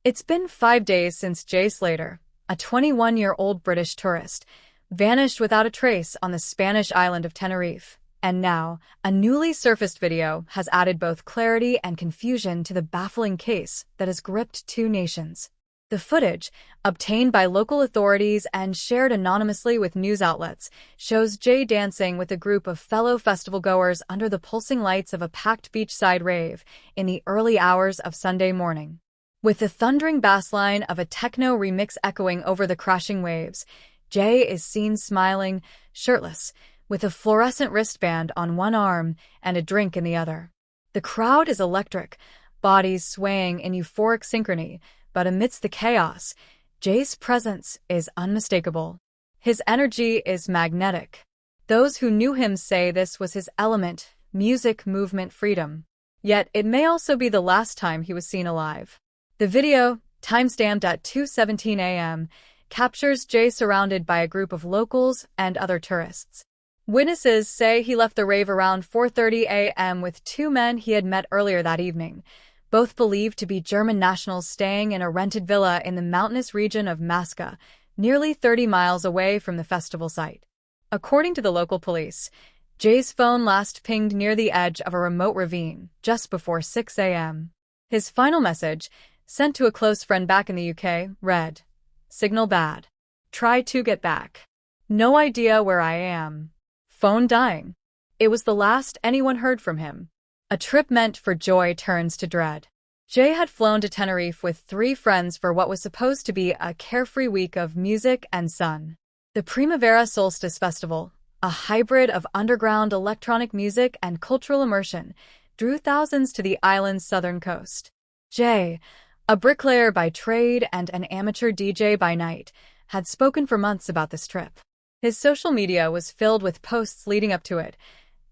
It's been 5 days since Jay Slater, a 21-year-old British tourist, vanished without a trace on the Spanish island of Tenerife. And now, a newly surfaced video has added both clarity and confusion to the baffling case that has gripped two nations. The footage, obtained by local authorities and shared anonymously with news outlets, shows Jay dancing with a group of fellow festival-goers under the pulsing lights of a packed beachside rave in the early hours of Sunday morning. With the thundering bassline of a techno remix echoing over the crashing waves, Jay is seen smiling, shirtless, with a fluorescent wristband on one arm and a drink in the other. The crowd is electric, bodies swaying in euphoric synchrony, but amidst the chaos, Jay's presence is unmistakable. His energy is magnetic. Those who knew him say this was his element, music, movement, freedom. Yet it may also be the last time he was seen alive. The video, timestamped at 2:17 a.m., captures Jay surrounded by a group of locals and other tourists. Witnesses say he left the rave around 4:30 a.m. with two men he had met earlier that evening, both believed to be German nationals staying in a rented villa in the mountainous region of Masca, nearly 30 miles away from the festival site. According to the local police, Jay's phone last pinged near the edge of a remote ravine, just before 6 a.m. His final message, sent to a close friend back in the UK, read, "Signal bad. Try to get back. No idea where I am. Phone dying." It was the last anyone heard from him. A trip meant for joy turns to dread. Jay had flown to Tenerife with 3 friends for what was supposed to be a carefree week of music and sun. The Primavera Solstice Festival, a hybrid of underground electronic music and cultural immersion, drew thousands to the island's southern coast. Jay, a bricklayer by trade and an amateur DJ by night, had spoken for months about this trip. His social media was filled with posts leading up to it,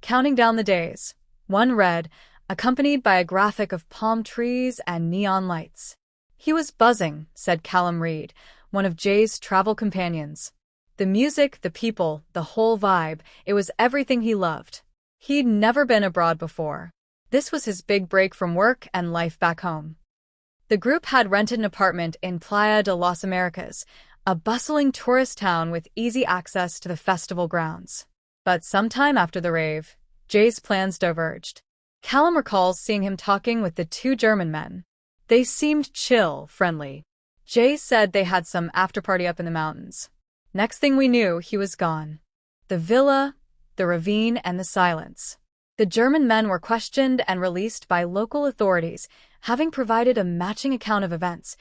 counting down the days. One read, accompanied by a graphic of palm trees and neon lights. "He was buzzing," said Callum Reed, one of Jay's travel companions. "The music, the people, the whole vibe, it was everything he loved. He'd never been abroad before. This was his big break from work and life back home." The group had rented an apartment in Playa de las Americas, a bustling tourist town with easy access to the festival grounds. But sometime after the rave, Jay's plans diverged. Callum recalls seeing him talking with the 2 German men. They seemed chill, friendly. Jay said they had some after-party up in the mountains. Next thing we knew, he was gone. The villa, the ravine, and the silence. The German men were questioned and released by local authorities, having provided a matching account of events.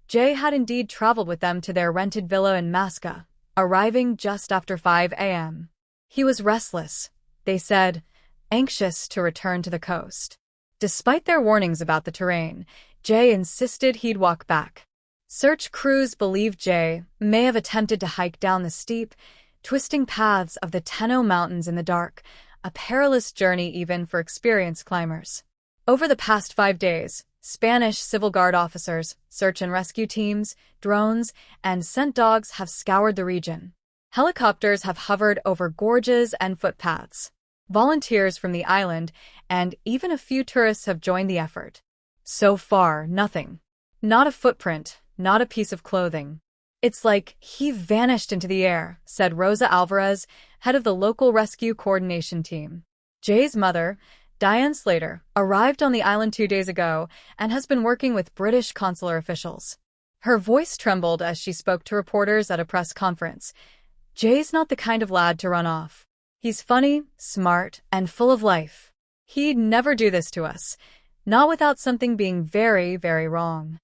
Jay had indeed traveled with them to their rented villa in Masca, arriving just after 5 a.m. He was restless, they said, anxious to return to the coast. Despite their warnings about the terrain, Jay insisted he'd walk back. Search crews believe Jay may have attempted to hike down the steep, twisting paths of the Tenerife Mountains in the dark, a perilous journey even for experienced climbers. Over the past 5 days, Spanish Civil Guard officers, search and rescue teams, drones, and scent dogs have scoured the region. Helicopters have hovered over gorges and footpaths. Volunteers from the island and even a few tourists have joined the effort. So far, nothing. Not a footprint, not a piece of clothing. "It's like he vanished into the air," said Rosa Alvarez, head of the local rescue coordination team. Jay's mother, Jay Slater, arrived on the island 2 days ago and has been working with British consular officials. Her voice trembled as she spoke to reporters at a press conference. "Jay's not the kind of lad to run off. He's funny, smart, and full of life. He'd never do this to us, not without something being very, very wrong."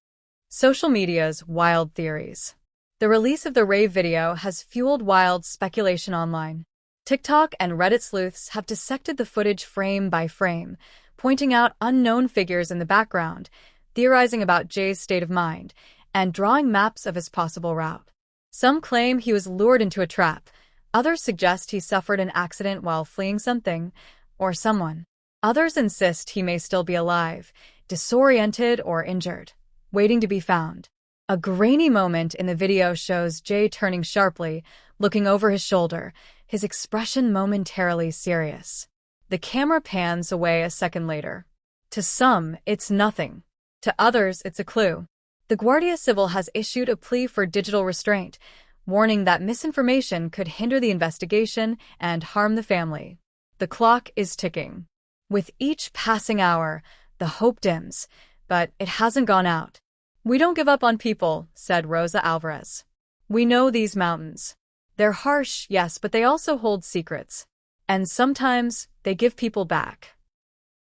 Social media's wild theories. The release of the rave video has fueled wild speculation online. TikTok and Reddit sleuths have dissected the footage frame by frame, pointing out unknown figures in the background, theorizing about Jay's state of mind, and drawing maps of his possible route. Some claim he was lured into a trap. Others suggest he suffered an accident while fleeing something or someone. Others insist he may still be alive, disoriented or injured, waiting to be found. A grainy moment in the video shows Jay turning sharply, looking over his shoulder, his expression momentarily serious. The camera pans away a second later. To some, it's nothing. To others, it's a clue. The Guardia Civil has issued a plea for digital restraint, warning that misinformation could hinder the investigation and harm the family. The clock is ticking. With each passing hour, the hope dims, but it hasn't gone out. "We don't give up on people," said Rosa Alvarez. "We know these mountains. They're harsh, yes, but they also hold secrets. And sometimes they give people back."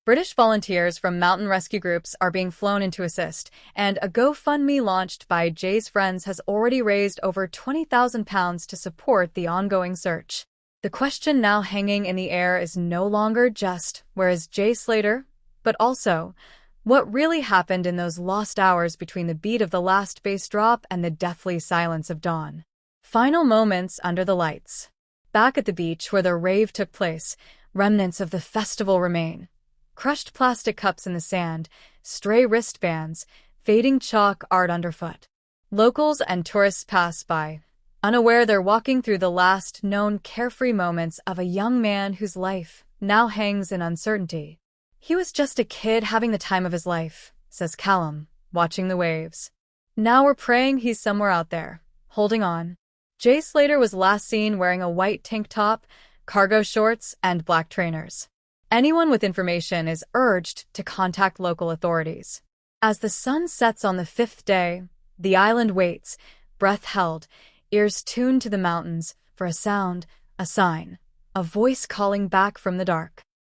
British volunteers from mountain rescue groups are being flown in to assist, and a GoFundMe launched by Jay's friends has already raised over £20,000 to support the ongoing search. The question now hanging in the air is no longer just, where is Jay Slater? But also, what really happened in those lost hours between the beat of the last bass drop and the deathly silence of dawn? Final moments under the lights. Back at the beach where the rave took place, remnants of the festival remain. Crushed plastic cups in the sand, stray wristbands, fading chalk art underfoot. Locals and tourists pass by, unaware they're walking through the last known carefree moments of a young man whose life now hangs in uncertainty. "He was just a kid having the time of his life," says Callum, watching the waves. "Now we're praying he's somewhere out there, holding on." Jay Slater was last seen wearing a white tank top, cargo shorts, and black trainers. Anyone with information is urged to contact local authorities. As the sun sets on the fifth day, the island waits, breath held, ears tuned to the mountains, for a sound, a sign, a voice calling back from the dark.